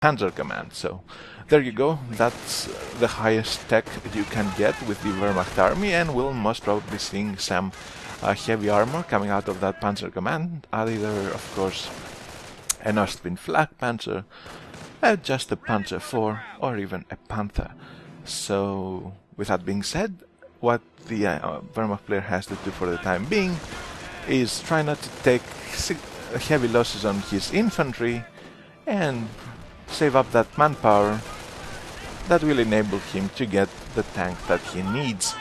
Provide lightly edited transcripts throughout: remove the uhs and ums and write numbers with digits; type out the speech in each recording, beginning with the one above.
Panzer Command. So there you go, that's the highest tech you can get with the Wehrmacht army, and we'll most probably seeing some heavy armor coming out of that Panzer Command, either of course an Ostwind Flak Panzer, just a Panzer IV, or even a Panther. So with that being said, what the Wehrmacht player has to do for the time being is try not to take heavy losses on his infantry and save up that manpower that will enable him to get the tank that he needs.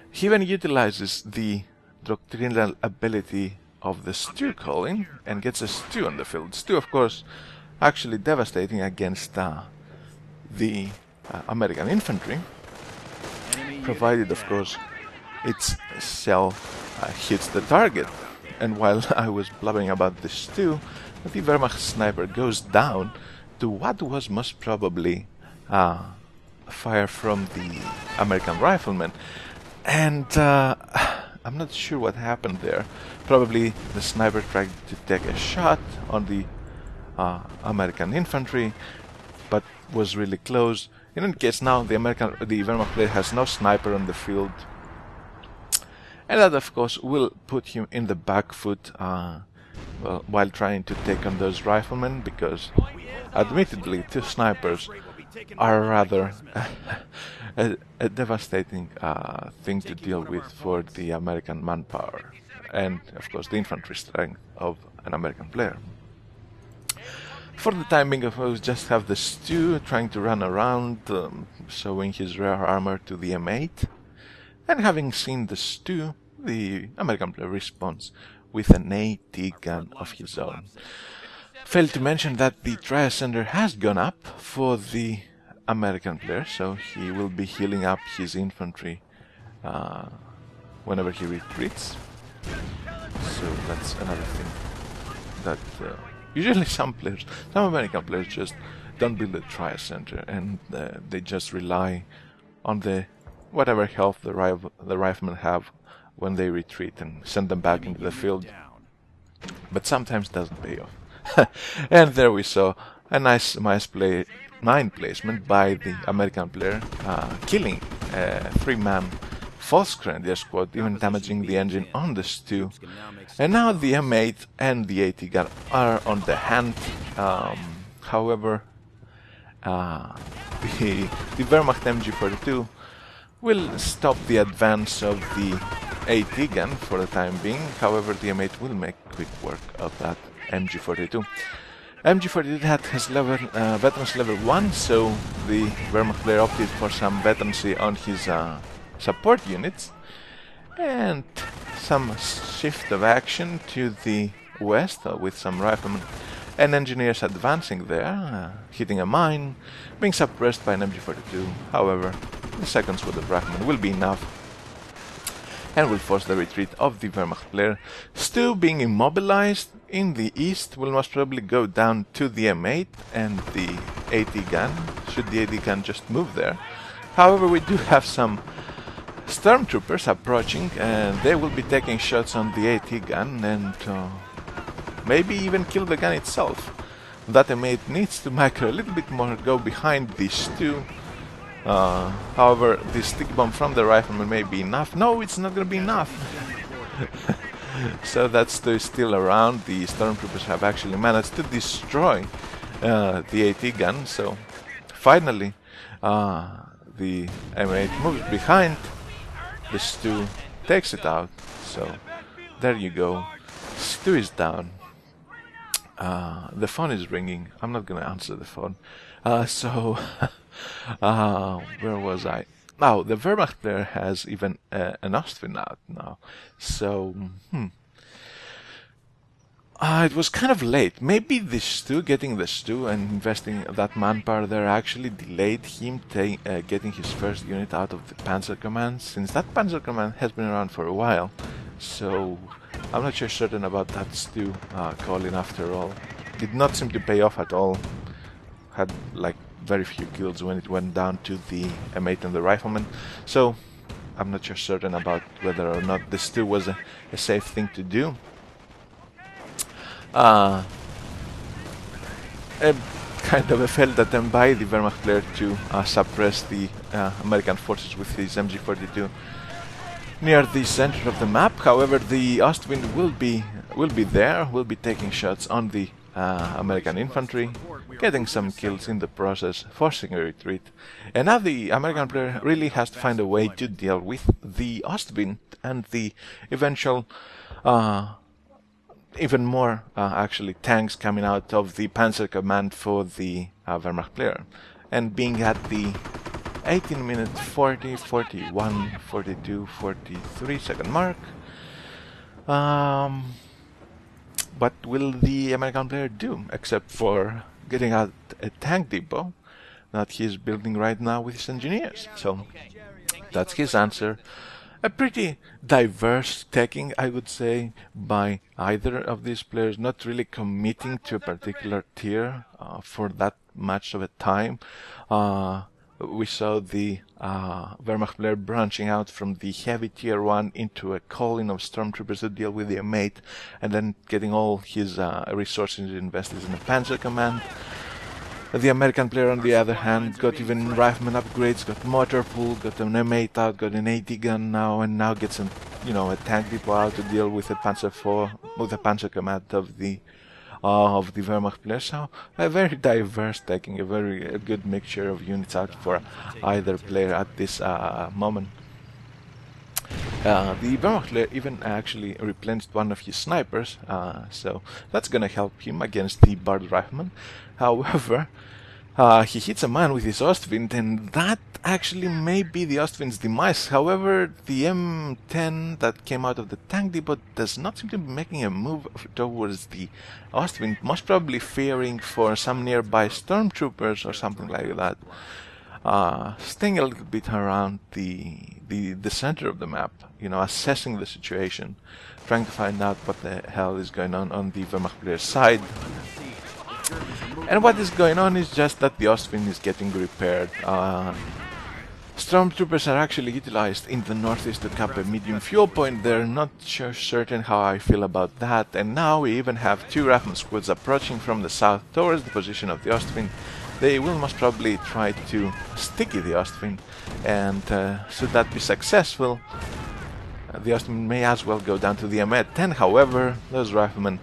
He even utilizes the doctrinal ability of the stew calling and gets a stew on the field. Stew, of course, actually devastating against the American infantry, provided, of course, its shell hits the target. And while I was blabbering about the stew, the Wehrmacht sniper goes down to what was most probably fire from the American rifleman. And I'm not sure what happened there. Probably the sniper tried to take a shot on the American infantry, but was really close. In any case, now the Wehrmacht player has no sniper on the field, and that of course will put him in the back foot while trying to take on those riflemen, because admittedly 2 snipers are rather a devastating thing to deal with for the American manpower and of course the infantry strength of an American player. For the time being, of course, just have the stew trying to run around, showing his rare armor to the M8, and having seen the stew, the American player responds with an AT gun of his own. Failed to mention that the Triascender has gone up for the American player, so he will be healing up his infantry whenever he retreats. So that's another thing that usually some American players just don't build a Triascender, and they just rely on the whatever health the riflemen have when they retreat and send them back into the field. But sometimes it doesn't pay off. And there we saw a nice mine placement by the American player, killing a 3-man false grenadier squad, even damaging the engine on the stew. And now the M8 and the AT gun are on the hand. However, the Wehrmacht MG42 will stop the advance of the AT gun for the time being. However, the M8 will make quick work of that MG42. MG42 has veterans level 1, so the Wehrmacht player opted for some veterancy on his support units, and some shift of action to the west with some riflemen and engineers advancing there, hitting a mine, being suppressed by an MG42. However, the second squad of riflemen will be enough and will force the retreat of the Wehrmacht player. Still being immobilized in the east, will most probably go down to the M8 and the AT gun, should the AT gun just move there. However, we do have some stormtroopers approaching, and they will be taking shots on the AT gun and maybe even kill the gun itself. That M8 needs to micro a little bit more, go behind these two. However, the stick bomb from the rifleman may be enough. No, it's not going to be enough. So that stew is still around. The stormtroopers have actually managed to destroy the AT gun. So finally, the M8 moves behind. The stew takes it out. So there you go. Stew is down. The phone is ringing. I'm not going to answer the phone. Where was I? Oh, the Wehrmacht player has even an Ostwind out now. So, it was kind of late. Maybe the stew, getting the stew and investing that manpower there actually delayed him getting his first unit out of the Panzer Command, since that Panzer Command has been around for a while. So, I'm not sure certain about that stew calling after all. Did not seem to pay off at all. Had like very few kills when it went down to the M8 and the rifleman. So I'm not sure certain about whether or not this still was a safe thing to do. kind of a failed attempt by the Wehrmacht player to suppress the American forces with his MG42 near the center of the map. However, the Ostwind will be there, will be taking shots on the American infantry, getting some kills in the process, forcing a retreat. And now the American player really has to find a way to deal with the Ostwind and the eventual even more actually tanks coming out of the Panzer Command for the Wehrmacht player, and being at the 18 minute 40, 41, 42, 43 second mark. What will the American player do except for getting out a tank depot that he's building right now with his engineers? So that's his answer. A pretty diverse taking, I would say, by either of these players, not really committing to a particular tier for that much of a time. We saw the Wehrmacht player branching out from the heavy tier 1 into a calling of stormtroopers to deal with the M8, and then getting all his resources invested in the Panzer Command. The American player, on the other hand, got even rifleman upgrades, got motor pool, got an M8 out, got an 80 gun now, and now gets a tank depot out to deal with a Panzer IV, with the Panzer Command of the Wehrmacht player. So a very diverse taking, a very good mixture of units out for either player at this moment. The Wehrmacht player even actually replenished one of his snipers, so that's gonna help him against the Bard Rifleman. However, he hits a man with his Ostwind, and that actually may be the Ostwind's demise. However, the M10 that came out of the tank depot does not seem to be making a move towards the Ostwind, most probably fearing for some nearby stormtroopers or something like that. Staying a little bit around the center of the map, assessing the situation, trying to find out what the hell is going on the Wehrmacht player's side. And what is going on is just that the Ostwind is getting repaired. Stormtroopers are actually utilized in the northeast to cap a medium fuel point. They're not certain how I feel about that. And now we even have two Rifleman squads approaching from the south towards the position of the Ostwind. They will most probably try to sticky the Ostwind, and should that be successful, the Ostwind may as well go down to the M10. However, those riflemen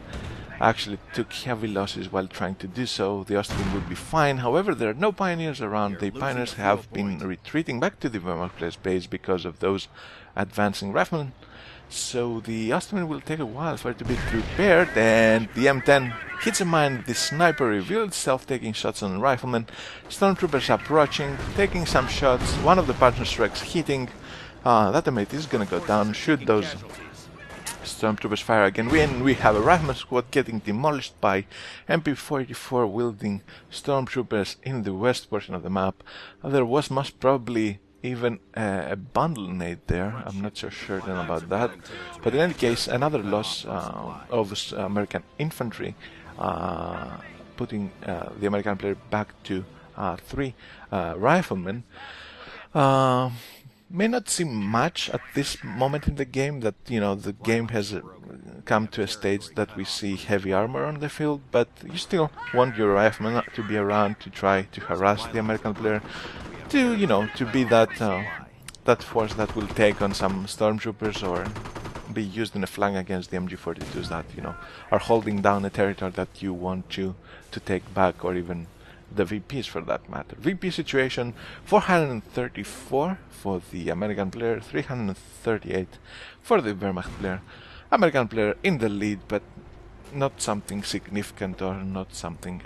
actually took heavy losses while trying to do so. The Ostwind will be fine. However, there are no pioneers around. The pioneers have been retreating back to the Wehrmacht player's base because of those advancing riflemen. So the Ostwind will take a while for it to be prepared, and the M10 hits a mine. The sniper revealed itself, taking shots on the rifleman. Stormtroopers approaching, taking some shots. One of the partner strikes hitting. That M8 is gonna go down. Shoot those Stormtroopers fire again. We have a rifleman squad getting demolished by MP44 wielding Stormtroopers in the west portion of the map. There was most probably even a bundle nade there. I'm not so certain about that. But in any case, another loss of American infantry, putting the American player back to 3 riflemen. May not seem much at this moment in the game, that the game has come to a stage that we see heavy armor on the field, but you still want your riflemen to be around to try to harass the American player, to be that force that will take on some stormtroopers or be used in a flank against the MG42s that are holding down a territory that you want to take back, or even the VPs for that matter. VP situation: 434 for the American player, 338 for the Wehrmacht player. American player in the lead, but not something significant or not something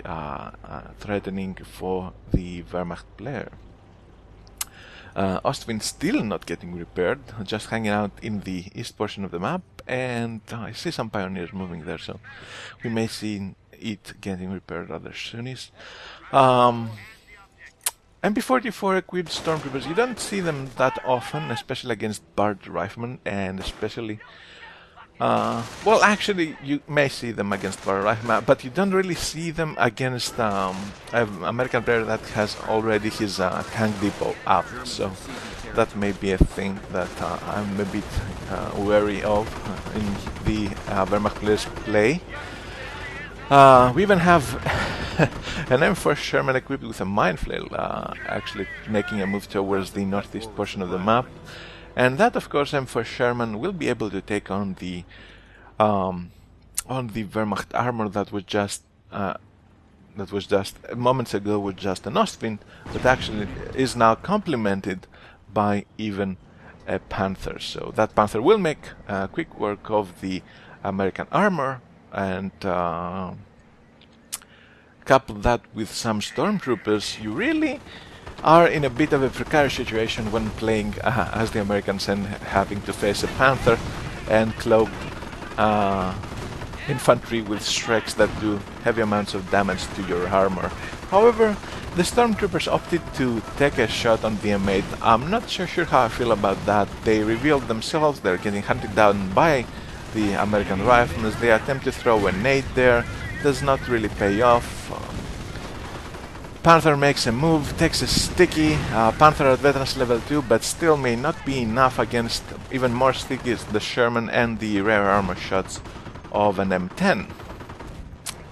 threatening for the Wehrmacht player. Ostwind still not getting repaired, just hanging out in the east portion of the map, and I see some pioneers moving there, so we may see it getting repaired rather soon. MP44 equipped stormtroopers, you don't see them that often, especially against Bard riflemen, and especially well, actually, you may see them against Bard riflemen, but you don't really see them against an American player that has already his tank depot up. So that may be a thing that I'm a bit wary of in the Wehrmacht player's play. We even have an M4 Sherman equipped with a mine flail, actually making a move towards the northeast portion of the map. And that, of course, M4 Sherman will be able to take on the Wehrmacht armor that was just moments ago with just an Ostwind, but actually is now complemented by even a Panther. So that Panther will make quick work of the American armor, and couple that with some stormtroopers, you really are in a bit of a precarious situation when playing as the Americans and having to face a Panther and cloaked infantry with Shreks that do heavy amounts of damage to your armor. However, the stormtroopers opted to take a shot on the M8. I'm not so sure how I feel about that. They revealed themselves, they're getting hunted down by the American riflemen. They attempt to throw a nade there, does not really pay off. Panther makes a move, takes a sticky. Panther at veterans level 2, but still may not be enough against even more sticky the Sherman and the rare armor shots of an M10.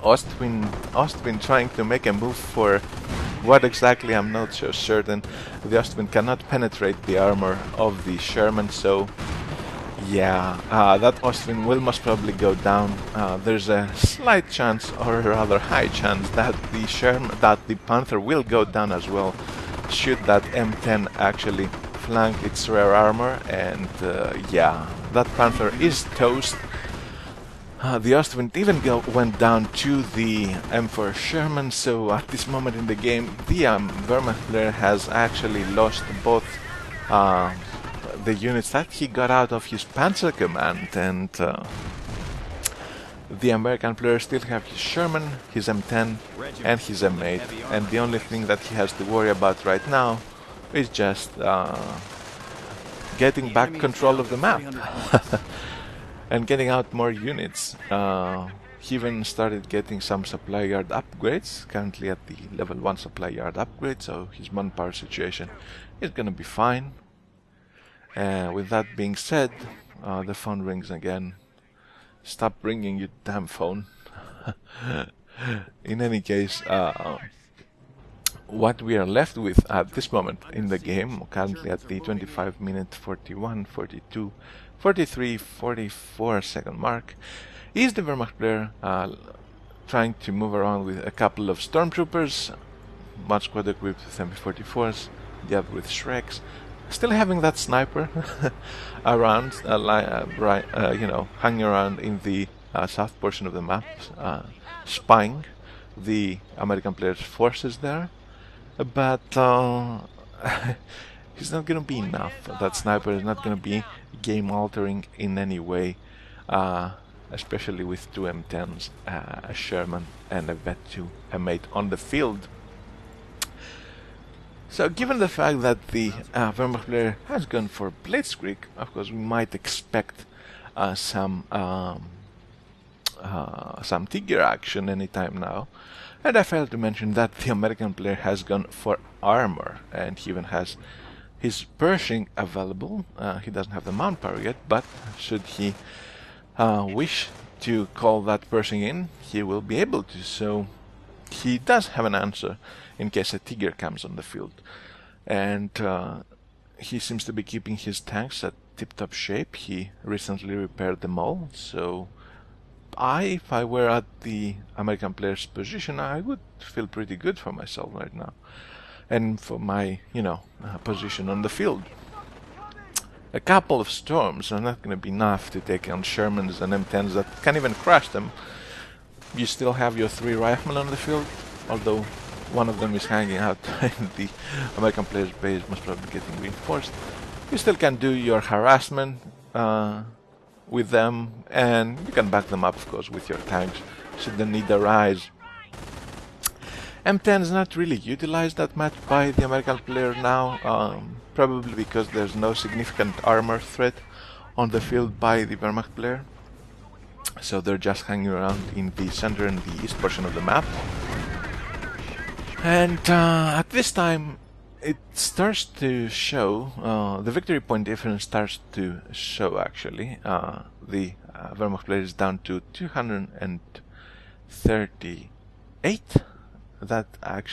Ostwind trying to make a move for what exactly, I'm not so certain. The Ostwind cannot penetrate the armor of the Sherman, so yeah, that Ostwind will most probably go down. There's a slight chance, or rather high chance, that the Panther will go down as well, should that M10 actually flank its rare armor, and yeah, that Panther is toast. The Ostwind even went down to the M4 Sherman, so at this moment in the game, the Wehrmacht player has actually lost both the units that he got out of his Panzer command, and the American player still have his Sherman, his M10 and his M8, and the only thing that he has to worry about right now is just getting back control of the map and getting out more units. He even started getting some supply yard upgrades, currently at the level 1 supply yard upgrade, so his manpower situation is gonna be fine. With that being said, the phone rings again. Stop ringing, you damn phone. In any case, what we are left with at this moment in the game, currently at the 25 minute 41, 42, 43, 44 second mark, is the Wehrmacht player trying to move around with a couple of stormtroopers, one squad equipped with MP44s, the other with Shreks, still having that sniper around, hanging around in the south portion of the map, spying the American player's forces there, but it's not gonna be enough. That sniper is not gonna be game altering in any way, especially with two M10s, a Sherman and a Vet2 M8 on the field. So given the fact that the Wehrmacht player has gone for Blitzkried, of course we might expect some Tiger action anytime now. And I failed to mention that the American player has gone for armor, and he even has his Pershing available. He doesn't have the mount power yet, but should he wish to call that Pershing in, he will be able to. So he does have an answer in case a Tiger comes on the field. And he seems to be keeping his tanks at tip-top shape. He recently repaired them all, so if I were at the American player's position, I would feel pretty good for myself right now, and for my, position on the field. A couple of storms are not going to be enough to take on Shermans and M10s that can't even crush them. You still have your 3 riflemen on the field, although one of them is hanging out in the American player's base, most probably getting reinforced. You still can do your harassment with them, and you can back them up, of course, with your tanks should the need arise. M10 is not really utilized that much by the American player now, probably because there's no significant armor threat on the field by the Wehrmacht player, so they're just hanging around in the center and the east portion of the map. And at this time it starts to show, the victory point difference starts to show actually. The Wehrmacht player is down to 200 and 38. That actually